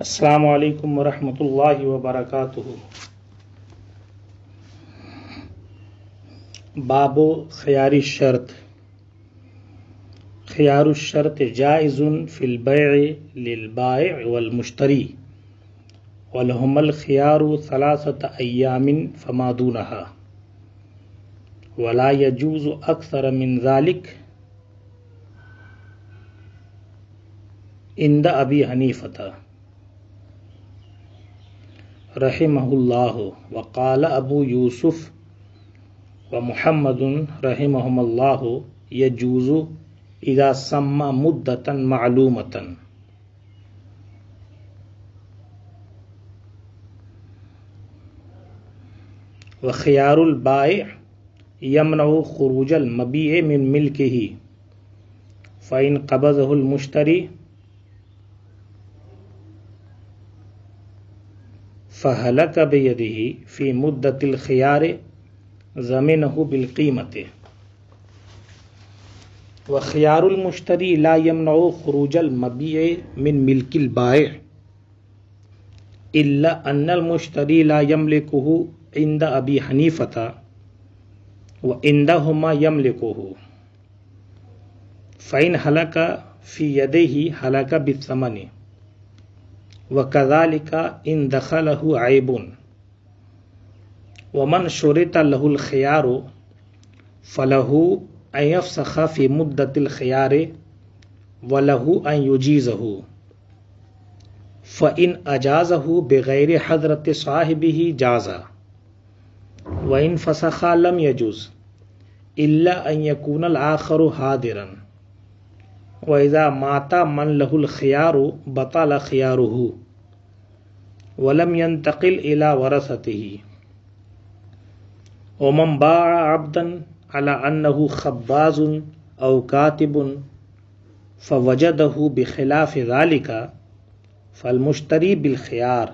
السلام علیکم ورحمۃ اللہ وبرکاتہ۔ باب خیار الشرط۔ خیار الشرط جائز فی البیع للبائع والمشتری ولہم الخیار ثلاثۃ ایام فما دونها ولا يجوز اکثر من ذلك عند ابی حنیفہ رحمہ اللہ وقال ابو یوسف ومحمد رحمہم اللہ یجوز اذا سمى مدة معلومة۔ وخیار البائع یمنع خروج المبیع من ملکہ فإن قبضه المشتری فہلک بیدہ فی مدت الخیار ضمنہ بالقیمت۔ وخیار المشتری لا یمنع خروج المبیع من ملک البائع الا ان المشتری لا یملکہ عند ابی حنیفہ وعندہما یملکہ فإن ہلک فی یدہ ہلک بالثمن وَكَذَلِكَ إِن دَخَلَهُ عَيْبٌ وَمَنْ شُرِطَ لَهُ الْخِيَارُ فَلَهُ أَن يَفْسَخَ فِي مُدَّةِ الْخِيَارِ وَلَهُ أَن يُجِيزَهُ فَإِنْ أَجَازَهُ بِغَيْرِ حَضْرَةِ صَاحِبِهِ جَازَ وَإِنْ فَسَخَ لَمْ يَجُزْ إِلَّا أَن يَكُونَ الْآخَرُ حَاضِرًا وَإِذَا مَاتَ مَنْ لَهُ الْخِيَارُ بَطَلَ خِيَارُهُ ولم ينتقل إلى ورثته۔ ومن باع عبدا على أنه خباز أو كاتب فوجده بخلاف ذلك فالمشتري بالخيار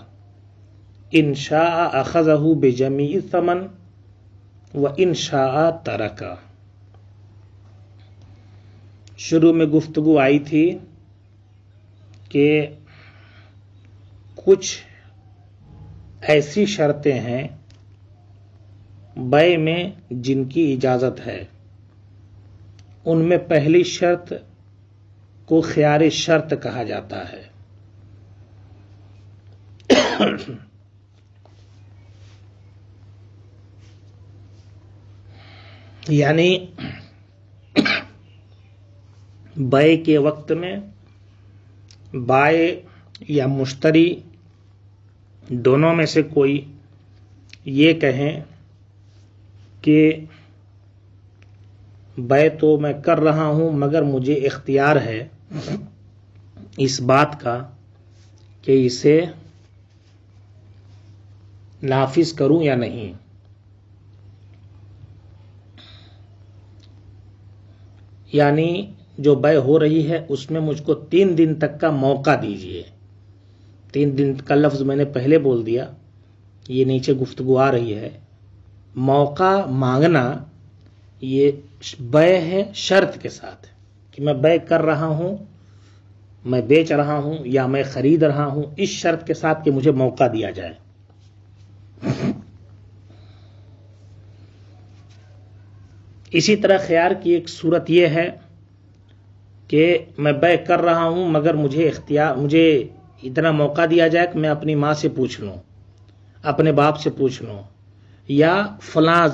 إن شاء أخذه بجميع الثمن وإن شاء ترك۔ شروع میں گفتگو آئی تھی کہ کچھ ایسی شرطیں ہیں بیع میں جن کی اجازت ہے، ان میں پہلی شرط کو خیار شرط کہا جاتا ہے۔ یعنی بیع کے وقت میں بائع یا مشتری دونوں میں سے کوئی یہ کہیں کہ بیع تو میں کر رہا ہوں مگر مجھے اختیار ہے اس بات کا کہ اسے نافذ کروں یا نہیں۔ یعنی جو بیع ہو رہی ہے اس میں مجھ کو 3 دن تک کا موقع دیجیے۔ 3 دن کا لفظ میں نے پہلے بول دیا، یہ نیچے گفتگو آ رہی ہے۔ موقع مانگنا یہ بیع ہے شرط کے ساتھ کہ میں بیع کر رہا ہوں، میں بیچ رہا ہوں یا میں خرید رہا ہوں، اس شرط کے ساتھ کہ مجھے موقع دیا جائے۔ اسی طرح خیار کی ایک صورت یہ ہے کہ میں بیع کر رہا ہوں مگر مجھے اتنا موقع دیا جائے کہ میں اپنی ماں سے پوچھ لوں، اپنے باپ سے پوچھ لوں، یا فلاں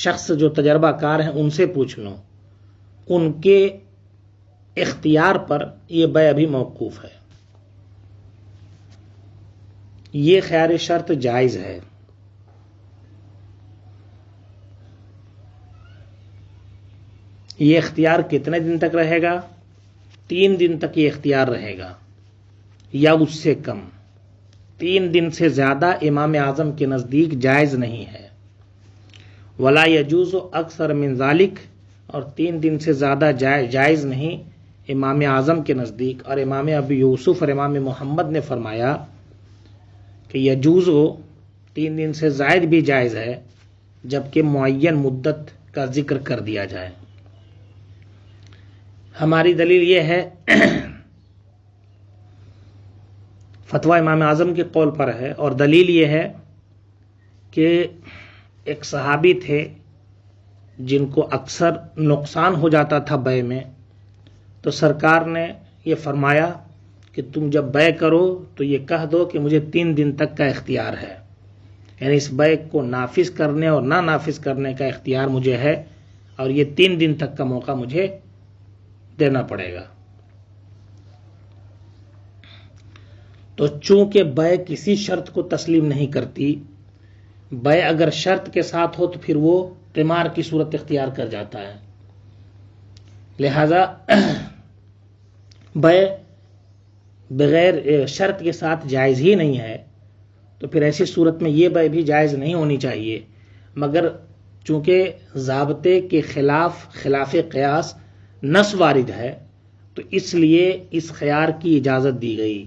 شخص جو تجربہ کار ہیں ان سے پوچھ لوں، ان کے اختیار پر یہ بیع ابھی موقوف ہے۔ یہ خیار شرط جائز ہے۔ یہ اختیار کتنے دن تک رہے گا؟ 3 دن تک یہ اختیار رہے گا یا اس سے کم۔ 3 دن سے زیادہ امام اعظم کے نزدیک جائز نہیں ہے۔ ولا یجوز اکثر من ذالک، اور 3 دن سے زیادہ جائز نہیں امام اعظم کے نزدیک، اور امام ابو یوسف اور امام محمد نے فرمایا کہ یجوز 3 دن سے زائد بھی جائز ہے جبکہ معین مدت کا ذکر کر دیا جائے۔ ہماری دلیل یہ ہے فتویٰ امام اعظم کے قول پر ہے، اور دلیل یہ ہے کہ ایک صحابی تھے جن کو اکثر نقصان ہو جاتا تھا بیع میں، تو سرکار نے یہ فرمایا کہ تم جب بیع کرو تو یہ کہہ دو کہ مجھے 3 دن تک کا اختیار ہے، یعنی اس بیع کو نافذ کرنے اور نہ نافذ کرنے کا اختیار مجھے ہے، اور یہ 3 دن تک کا موقع مجھے دینا پڑے گا۔ تو چونکہ بیع کسی شرط کو تسلیم نہیں کرتی، بیع اگر شرط کے ساتھ ہو تو پھر وہ قمار کی صورت اختیار کر جاتا ہے، لہذا بیع بغیر شرط کے ساتھ جائز ہی نہیں ہے، تو پھر ایسی صورت میں یہ بیع بھی جائز نہیں ہونی چاہیے، مگر چونکہ ضابطے کے خلاف قیاس نص وارد ہے تو اس لیے اس خیار کی اجازت دی گئی،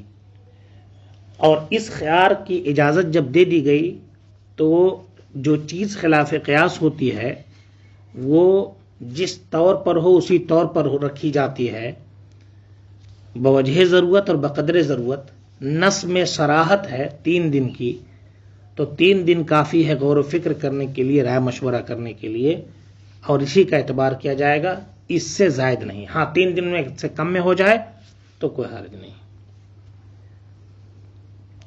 اور اس خیار کی اجازت جب دے دی گئی تو جو چیز خلاف قیاس ہوتی ہے وہ جس طور پر ہو اسی طور پر رکھی جاتی ہے، بوجہ ضرورت اور بقدر ضرورت۔ نص میں صراحت ہے 3 دن کی، تو 3 دن کافی ہے غور و فکر کرنے کے لیے، رائے مشورہ کرنے کے لیے، اور اسی کا اعتبار کیا جائے گا، اس سے زائد نہیں۔ ہاں 3 دن میں سے کم میں ہو جائے تو کوئی حرج نہیں۔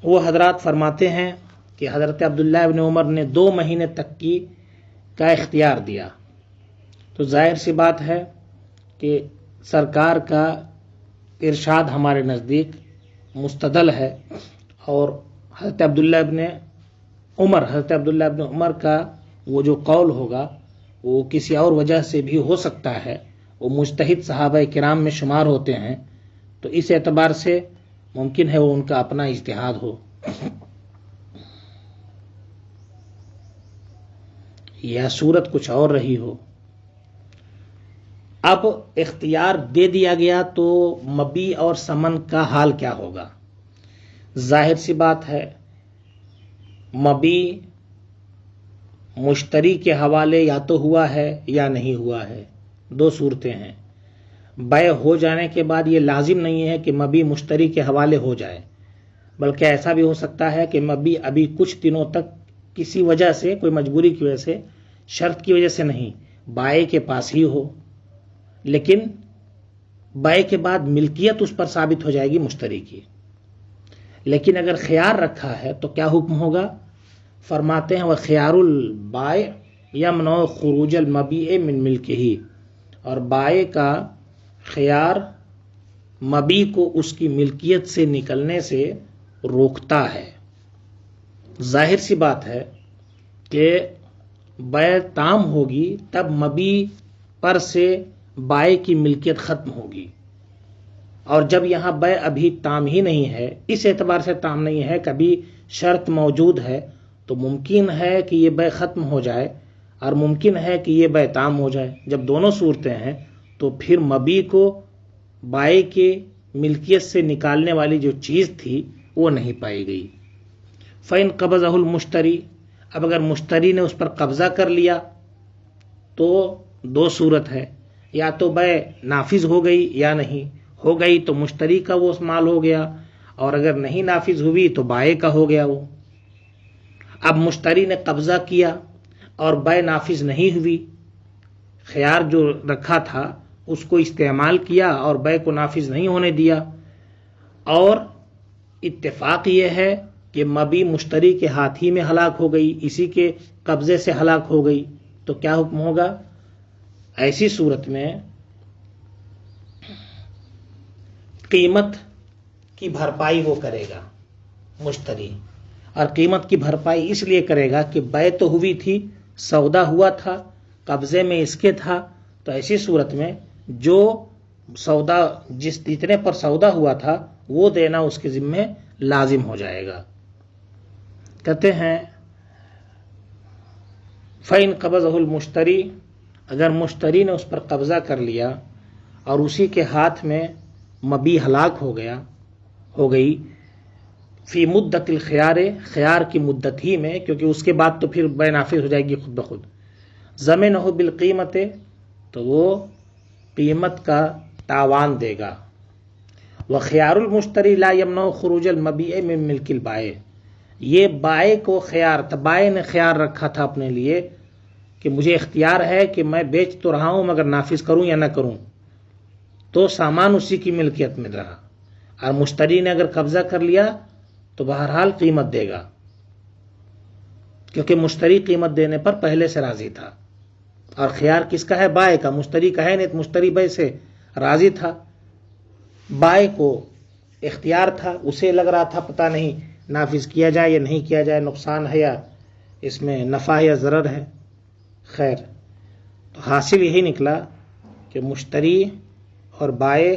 وہ حضرات فرماتے ہیں کہ حضرت عبداللہ ابن عمر نے 2 مہینے تک کا اختیار دیا، تو ظاہر سی بات ہے کہ سرکار کا ارشاد ہمارے نزدیک مستدل ہے، اور حضرت عبداللہ ابن عمر کا وہ جو قول ہوگا وہ کسی اور وجہ سے بھی ہو سکتا ہے، وہ مجتہد صحابہ کرام میں شمار ہوتے ہیں، تو اس اعتبار سے ممکن ہے وہ ان کا اپنا اجتہاد ہو، یا صورت کچھ اور رہی ہو۔ اب اختیار دے دیا گیا تو مبیع اور ثمن کا حال کیا ہوگا؟ ظاہر سی بات ہے مبیع مشتری کے حوالے یا تو ہوا ہے یا نہیں ہوا ہے، 2 صورتیں ہیں۔ بیع ہو جانے کے بعد یہ لازم نہیں ہے کہ مبیع مشتری کے حوالے ہو جائے، بلکہ ایسا بھی ہو سکتا ہے کہ مبیع ابھی کچھ دنوں تک کسی وجہ سے، کوئی مجبوری کی وجہ سے، شرط کی وجہ سے نہیں، بائع کے پاس ہی ہو، لیکن بیع کے بعد ملکیت اس پر ثابت ہو جائے گی مشتری کی۔ لیکن اگر خیار رکھا ہے تو کیا حکم ہوگا؟ فرماتے ہیں وَخِيَارُ الْبَائِعِ يَمْنَعُ خُرُوجَ الْمَبِيعِ مِنْ مِلْكِهِ، اور بائع کا خیار مبیع کو اس کی ملکیت سے نکلنے سے روکتا ہے۔ ظاہر سی بات ہے کہ بیع تام ہوگی تب مبیع پر سے بائع کی ملکیت ختم ہوگی، اور جب یہاں بیع ابھی تام ہی نہیں ہے، اس اعتبار سے تام نہیں ہے، کبھی شرط موجود ہے، تو ممکن ہے کہ یہ بیع ختم ہو جائے اور ممکن ہے کہ یہ بیع تام ہو جائے۔ جب دونوں صورتیں ہیں تو پھر مبیع کو بائع کے ملکیت سے نکالنے والی جو چیز تھی وہ نہیں پائی گئی۔ فَإِنْ قَبَضَهُ الْمُشْتَرِي، اب اگر مشتری نے اس پر قبضہ کر لیا تو 2 صورت ہے، یا تو بیع نافذ ہو گئی یا نہیں ہو گئی تو مشتری کا وہ مال ہو گیا، اور اگر نہیں نافذ ہوئی تو بائع کا ہو گیا وہ۔ اب مشتری نے قبضہ کیا اور بیع نافذ نہیں ہوئی، خیار جو رکھا تھا اس کو استعمال کیا اور بیع کو نافذ نہیں ہونے دیا، اور اتفاق یہ ہے کہ مبیع مشتری کے ہاتھ ہی میں ہلاک ہو گئی، اسی کے قبضے سے ہلاک ہو گئی، تو کیا حکم ہوگا؟ ایسی صورت میں قیمت کی بھرپائی وہ کرے گا مشتری، اور قیمت کی بھرپائی اس لیے کرے گا کہ بیع تو ہوئی تھی، سودا ہوا تھا، قبضے میں اس کے تھا، تو ایسی صورت میں جو سودا جتنے پر سودا ہوا تھا وہ دینا اس کے ذمہ لازم ہو جائے گا۔ کہتے ہیں فَإِنْ قَبَضَهُ الْمُشْتَرِي، اگر مشتری نے اس پر قبضہ کر لیا اور اسی کے ہاتھ میں مبیع ہلاک ہو گئی، فی مدت الخیار، خیار کی مدت ہی میں، کیونکہ اس کے بعد تو پھر بیع نافذ ہو جائے گی خود بخود، ضَمِنَهُ بِالْقِیمَةِ، تو وہ قیمت کا تاوان دے گا، وخیار المشتری لا یمنع خروج المبیع من ملک البائع، یہ بائع کو خیار تھا، بائع نے خیار رکھا تھا اپنے لیے کہ مجھے اختیار ہے کہ میں بیچ تو رہا ہوں مگر نافذ کروں یا نہ کروں، تو سامان اسی کی ملکیت میں رہا، اور مشتری نے اگر قبضہ کر لیا تو بہرحال قیمت دے گا، کیونکہ مشتری قیمت دینے پر پہلے سے راضی تھا، اور خیار کس کا ہے؟ بائع کا، مشتری کا ہے نہیں، تو مشتری بائع سے راضی تھا، بائع کو اختیار تھا، اسے لگ رہا تھا پتہ نہیں نافذ کیا جائے یا نہیں کیا جائے، نقصان ہے یا اس میں نفع یا ضرر ہے۔ خیر، تو حاصل یہی نکلا کہ مشتری اور بائع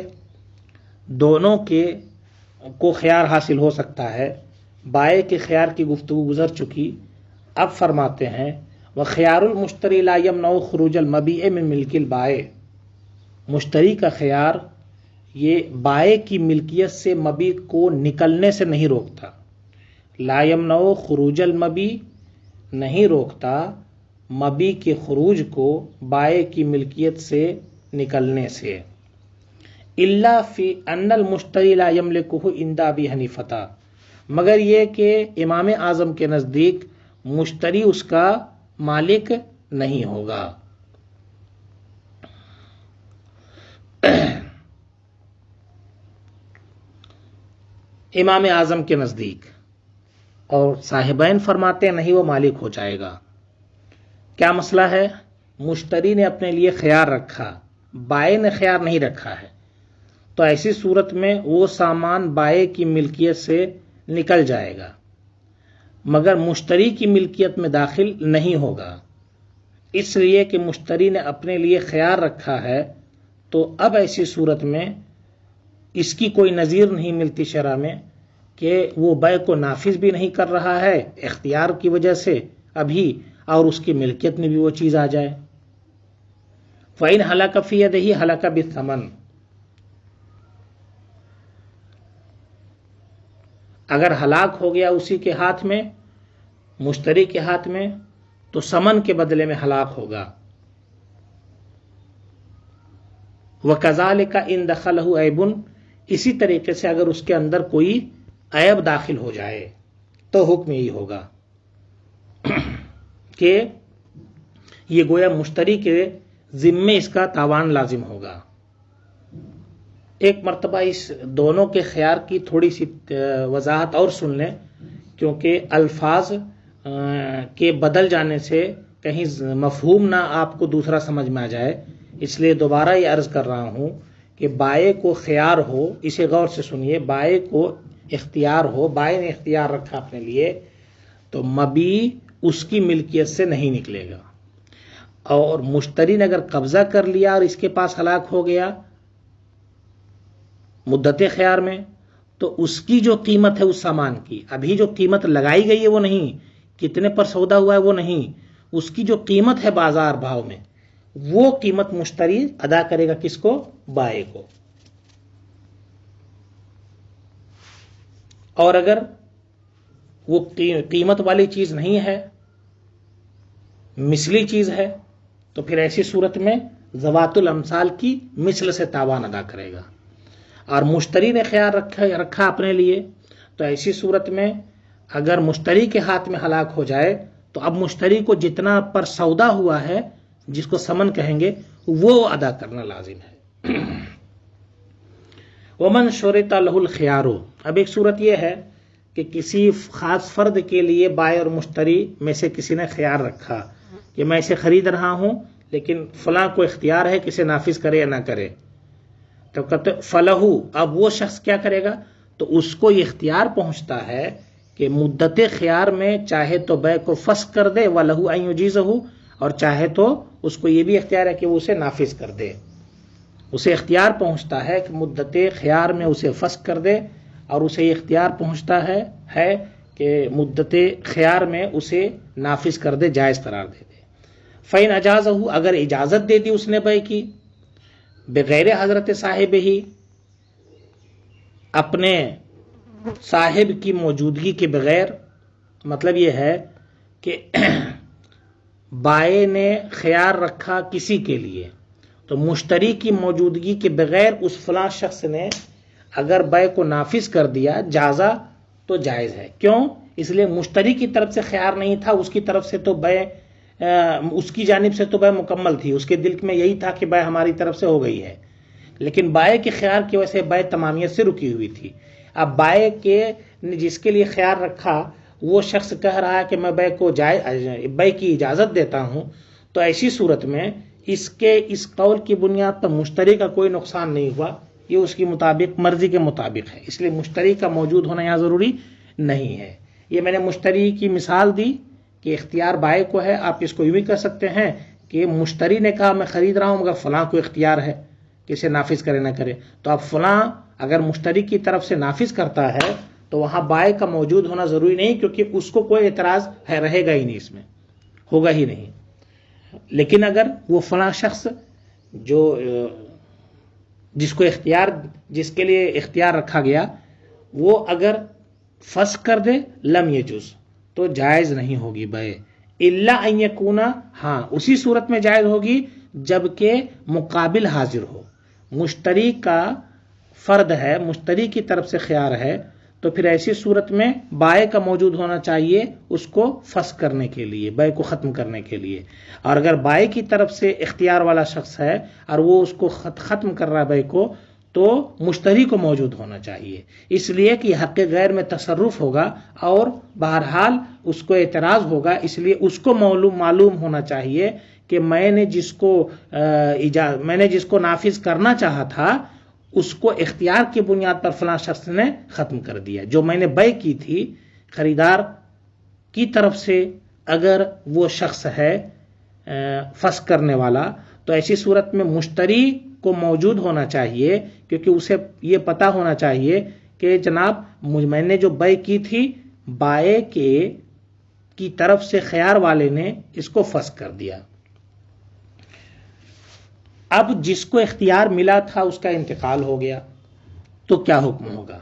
دونوں کو خیار حاصل ہو سکتا ہے۔ بائع کے خیار کی گفتگو گزر چکی، اب فرماتے ہیں وخیار المشتری لا یمنع خروج المبیع من ملک البائع، مشتری کا خیار یہ بائع کی ملکیت سے مبیع کو نکلنے سے نہیں روکتا، لا یمنع خروج المبیع نہیں روکتا مبیع کے خروج کو بائع کی ملکیت سے نکلنے سے، الا فی ان المشتری لا یملکہ عند ابی حنیفہ، مگر یہ کہ امام اعظم کے نزدیک مشتری اس کا مالک نہیں ہوگا۔ امام اعظم کے نزدیک، اور صاحبین فرماتے ہیں نہیں، وہ مالک ہو جائے گا۔ کیا مسئلہ ہے؟ مشتری نے اپنے لیے خیار رکھا، بائع نے خیار نہیں رکھا ہے، تو ایسی صورت میں وہ سامان بائع کی ملکیت سے نکل جائے گا مگر مشتری کی ملکیت میں داخل نہیں ہوگا، اس لیے کہ مشتری نے اپنے لیے خیار رکھا ہے، تو اب ایسی صورت میں اس کی کوئی نظیر نہیں ملتی شرع میں کہ وہ بیع کو نافذ بھی نہیں کر رہا ہے اختیار کی وجہ سے ابھی، اور اس کی ملکیت میں بھی وہ چیز آ جائے۔ فَإِنْ هَلَكَ فِي يَدِهِ هَلَكَ بِالثَّمَنِ، اگر ہلاک ہو گیا اسی کے ہاتھ میں، مشتری کے ہاتھ میں، تو ثمن کے بدلے میں ہلاک ہوگا۔ وَكَذَلِكَ إِنْ دَخَلَهُ عَيْبٌ، اسی طریقے سے اگر اس کے اندر کوئی عیب داخل ہو جائے تو حکم یہی ہوگا کہ یہ گویا مشتری کے ذمے اس کا تاوان لازم ہوگا۔ ایک مرتبہ اس دونوں کے خیار کی تھوڑی سی وضاحت اور سن لیں، کیونکہ الفاظ کے بدل جانے سے کہیں مفہوم نہ آپ کو دوسرا سمجھ میں آ جائے، اس لیے دوبارہ یہ عرض کر رہا ہوں کہ بائع کو خیار ہو، اسے غور سے سنیے، بائع کو اختیار ہو، بائع نے اختیار رکھا اپنے لیے، تو مبیع اس کی ملکیت سے نہیں نکلے گا، اور مشتری نے اگر قبضہ کر لیا اور اس کے پاس ہلاک ہو گیا مدت خیار میں، تو اس کی جو قیمت ہے اس سامان کی، ابھی جو قیمت لگائی گئی ہے وہ نہیں، کتنے پر سودا ہوا ہے وہ نہیں، اس کی جو قیمت ہے بازار بھاؤ میں، وہ قیمت مشتری ادا کرے گا کس کو؟ بائع کو۔ اور اگر وہ قیمت والی چیز نہیں ہے، مثلی چیز ہے، تو پھر ایسی صورت میں ذوات الامثال کی مثل سے تاوان ادا کرے گا، اور مشتری نے خیال رکھا اپنے لیے، تو ایسی صورت میں اگر مشتری کے ہاتھ میں ہلاک ہو جائے تو اب مشتری کو جتنا پر سودا ہوا ہے، جس کو ثمن کہیں گے، وہ ادا کرنا لازم ہے۔ ومن شرط له الخيار، اب ایک صورت یہ ہے کہ کسی خاص فرد کے لیے بائع اور مشتری میں سے کسی نے خیار رکھا کہ میں اسے خرید رہا ہوں لیکن فلاں کو اختیار ہے کہ اسے نافذ کرے یا نہ کرے، تو کہتے فلہو، اب وہ شخص کیا کرے گا؟ تو اس کو یہ اختیار پہنچتا ہے کہ مدت خیار میں چاہے تو بیع کو فسخ کر دے، وَلَهُ أَن يُجِيزَهُ، اور چاہے تو اس کو یہ بھی اختیار ہے کہ وہ اسے نافذ کر دے، اسے اختیار پہنچتا ہے کہ مدت خیار میں اسے فسخ کر دے، اور اسے یہ اختیار پہنچتا ہے کہ مدت خیار میں اسے نافذ کر دے، جائز قرار دے دے۔ فَإِنْ أَجَازَهُ، اگر اجازت دے دی اس نے بیع کی، بغیر حضرت صاحب ہی، اپنے صاحب کی موجودگی کے بغیر، مطلب یہ ہے کہ بائع نے خیار رکھا کسی کے لیے، تو مشتری کی موجودگی کے بغیر اس فلاں شخص نے اگر بے کو نافذ کر دیا جازا تو جائز ہے. کیوں؟ اس لیے مشتری کی طرف سے خیار نہیں تھا, اس کی طرف سے تو بے اس کی جانب سے تو بے مکمل تھی, اس کے دل میں یہی تھا کہ بے ہماری طرف سے ہو گئی ہے, لیکن بائے کے خیار کی وجہ سے بے تمامیت سے رکی ہوئی تھی. اب بائے کے جس کے لیے خیار رکھا وہ شخص کہہ رہا ہے کہ میں بے کی اجازت دیتا ہوں, تو ایسی صورت میں اس قول کی بنیاد پر مشتری کا کوئی نقصان نہیں ہوا, یہ اس کی مطابق مرضی کے مطابق ہے, اس لیے مشتری کا موجود ہونا یہاں ضروری نہیں ہے. یہ میں نے مشتری کی مثال دی کہ اختیار بائے کو ہے. آپ اس کو یوں بھی کہہ سکتے ہیں کہ مشتری نے کہا میں خرید رہا ہوں مگر فلاں کو اختیار ہے کہ اسے نافذ کرے نہ کرے, تو اب فلاں اگر مشتری کی طرف سے نافذ کرتا ہے تو وہاں بائے کا موجود ہونا ضروری نہیں, کیونکہ اس کو کوئی اعتراض رہے گا ہی نہیں, اس میں ہوگا ہی نہیں. لیکن اگر وہ فلاں شخص جس کے لیے اختیار رکھا گیا وہ اگر فسخ کر دے لم یجوز تو جائز نہیں ہوگی بے, الا ان یکون, ہاں اسی صورت میں جائز ہوگی جبکہ مقابل حاضر ہو. مشتری کا فرد ہے, مشتری کی طرف سے خیار ہے, تو پھر ایسی صورت میں بائے کا موجود ہونا چاہیے اس کو فسخ کرنے کے لیے, بائے کو ختم کرنے کے لیے. اور اگر بائے کی طرف سے اختیار والا شخص ہے اور وہ اس کو ختم کر رہا ہے بائے کو, تو مشتری کو موجود ہونا چاہیے, اس لیے کہ حق غیر میں تصرف ہوگا اور بہرحال اس کو اعتراض ہوگا, اس لیے اس کو معلوم ہونا چاہیے کہ میں نے جس کو نافذ کرنا چاہا تھا اس کو اختیار کی بنیاد پر فلاں شخص نے ختم کر دیا. جو میں نے بے کی تھی خریدار کی طرف سے اگر وہ شخص ہے فسخ کرنے والا, تو ایسی صورت میں مشتری کو موجود ہونا چاہیے, کیونکہ اسے یہ پتا ہونا چاہیے کہ جناب میں نے جو بے کی تھی بائے کی طرف سے خیار والے نے اس کو فسخ کر دیا. اب جس کو اختیار ملا تھا اس کا انتقال ہو گیا تو کیا حکم ہوگا؟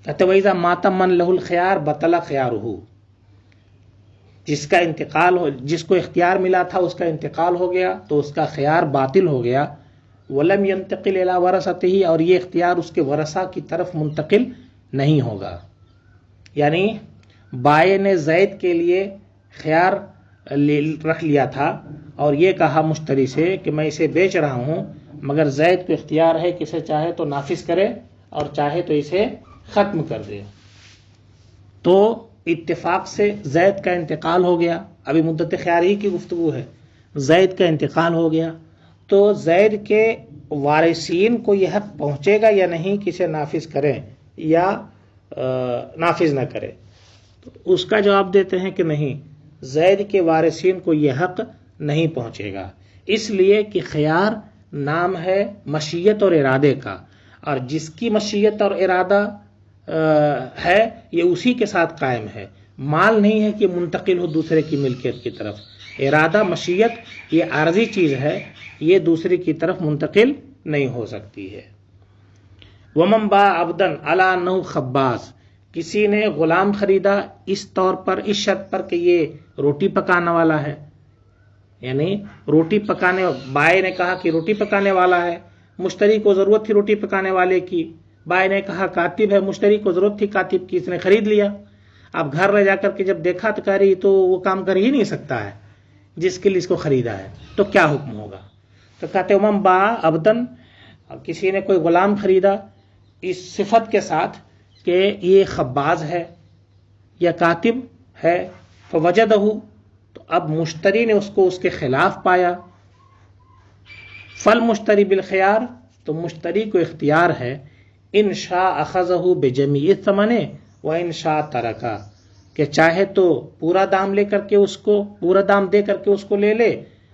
کہتے وَإِذَا مَاتَ مَن لَهُ الْخِيَارُ بَطَلَ خِيَارُهُ, جس کو اختیار ملا تھا اس کا انتقال ہو گیا تو اس کا خیار باطل ہو گیا. وَلَمْ يَنْتَقِلْ إِلَىٰ وَرَثَتِهِ, اور یہ اختیار اس کے ورثہ کی طرف منتقل نہیں ہوگا. یعنی بائے نے زید کے لیے خیار رکھ لیا تھا اور یہ کہا مشتری سے کہ میں اسے بیچ رہا ہوں مگر زید کو اختیار ہے کہ اسے چاہے تو نافذ کرے اور چاہے تو اسے ختم کر دے. تو اتفاق سے زید کا انتقال ہو گیا, ابھی مدت خیار ہی کی گفتگو ہے, زید کا انتقال ہو گیا تو زید کے وارثین کو یہ حق پہنچے گا یا نہیں کہ اسے نافذ کریں یا نافذ نہ کرے؟ تو اس کا جواب دیتے ہیں کہ نہیں, زید کے وارثین کو یہ حق نہیں پہنچے گا, اس لیے کہ خیار نام ہے مشیت اور ارادے کا, اور جس کی مشیت اور ارادہ ہے یہ اسی کے ساتھ قائم ہے. مال نہیں ہے کہ منتقل ہو دوسرے کی ملکیت کی طرف, ارادہ مشیت یہ عارضی چیز ہے, یہ دوسری کی طرف منتقل نہیں ہو سکتی ہے. وَمَن بَاعَ عَبْدًا عَلَىٰ أَنَّهُ خَبَّازٌ, کسی نے غلام خریدا اس طور پر, اس شرط پر کہ یہ روٹی پکانے والا ہے, یعنی روٹی پکانے, بائے نے کہا کہ روٹی پکانے والا ہے, مشتری کو ضرورت تھی روٹی پکانے والے کی, بائے نے کہا کاتب ہے, مشتری کو ضرورت تھی کاتب کی, اس نے خرید لیا. اب گھر لے جا کر کے جب دیکھا تو کہہ رہی تو وہ کام کر ہی نہیں سکتا ہے جس کے لیے اس کو خریدا ہے, تو کیا حکم ہوگا؟ تو کہتے وَمَن بَاعَ عَبْدًا, کسی نے کوئی غلام خریدا اس صفت کے ساتھ کہ یہ خباز ہے یا کاتب ہے, فوجدہ, تو اب مشتری نے اس کو اس کے خلاف پایا, فالمشتری بالخیار, تو مشتری کو اختیار ہے, ان شاء اخذہ بجمیع الثمن و ان شاء ترکا, کہ چاہے تو پورا دام لے کر کے اس کو, پورا دام دے کر کے اس کو لے لے,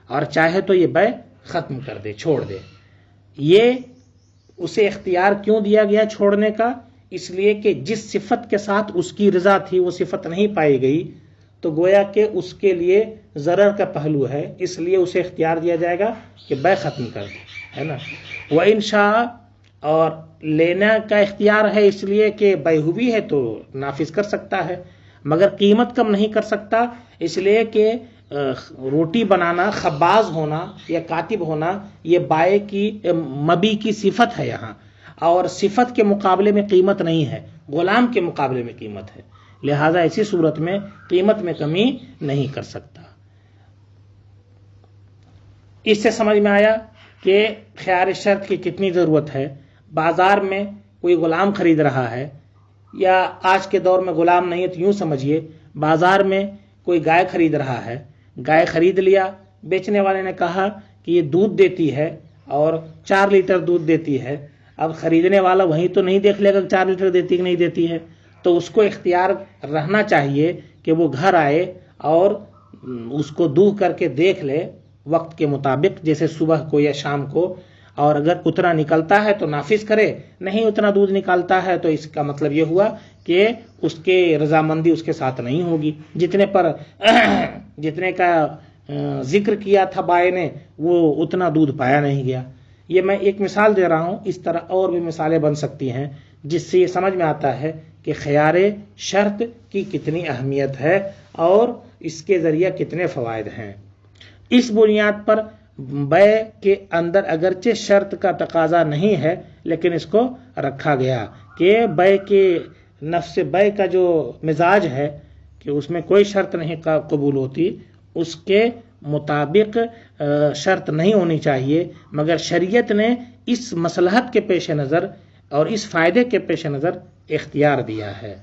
اور چاہے تو یہ بے ختم کر دے, چھوڑ دے. یہ اسے اختیار کیوں دیا گیا چھوڑنے کا؟ اس لیے کہ جس صفت کے ساتھ اس کی رضا تھی وہ صفت نہیں پائی گئی, تو گویا کہ اس کے لیے ضرر کا پہلو ہے, اس لیے اسے اختیار دیا جائے گا کہ بے ختم کر دے, ہے نا. وہ انشاء, اور لینا کا اختیار ہے اس لیے کہ بے ہوئی ہے تو نافذ کر سکتا ہے, مگر قیمت کم نہیں کر سکتا, اس لیے کہ روٹی بنانا, خباز ہونا یا کاتب ہونا یہ بائے کی مبی کی صفت ہے یہاں, اور صفت کے مقابلے میں قیمت نہیں ہے، غلام کے مقابلے میں قیمت ہے، لہذا ایسی صورت میں قیمت میں کمی نہیں کر سکتا۔ اس سے سمجھ میں آیا کہ خیار شرط کی کتنی ضرورت ہے۔ بازار میں کوئی غلام خرید رہا ہے، یا آج کے دور میں غلام نہیں ہے تو یوں سمجھیے بازار میں کوئی گائے خرید رہا ہے، گائے خرید لیا، بیچنے والے نے کہا کہ یہ دودھ دیتی ہے اور 4 لیٹر دودھ دیتی ہے۔ اب خریدنے والا وہیں تو نہیں دیکھ لے گا 4 لیٹر دیتی کہ نہیں دیتی ہے، تو اس کو اختیار رہنا چاہیے کہ وہ گھر آئے اور اس کو دوہ کر کے دیکھ لے وقت کے مطابق، جیسے صبح کو یا شام کو، اور اگر اتنا نکلتا ہے تو نافذ کرے، نہیں اتنا دودھ نکالتا ہے تو اس کا مطلب یہ ہوا کہ اس کے رضامندی اس کے ساتھ نہیں ہوگی، جتنے کا ذکر کیا تھا بائے نے وہ اتنا دودھ پایا نہیں گیا۔ یہ میں ایک مثال دے رہا ہوں، اس طرح اور بھی مثالیں بن سکتی ہیں جس سے یہ سمجھ میں آتا ہے کہ خیار شرط کی کتنی اہمیت ہے اور اس کے ذریعے کتنے فوائد ہیں۔ اس بنیاد پر بیع کے اندر اگرچہ شرط کا تقاضا نہیں ہے لیکن اس کو رکھا گیا کہ بیع کے نفس بیع کا جو مزاج ہے کہ اس میں کوئی شرط نہیں قبول ہوتی، اس کے مطابق شرط نہیں ہونی چاہیے، مگر شریعت نے اس مصلحت کے پیش نظر اور اس فائدے کے پیش نظر اختیار دیا ہے۔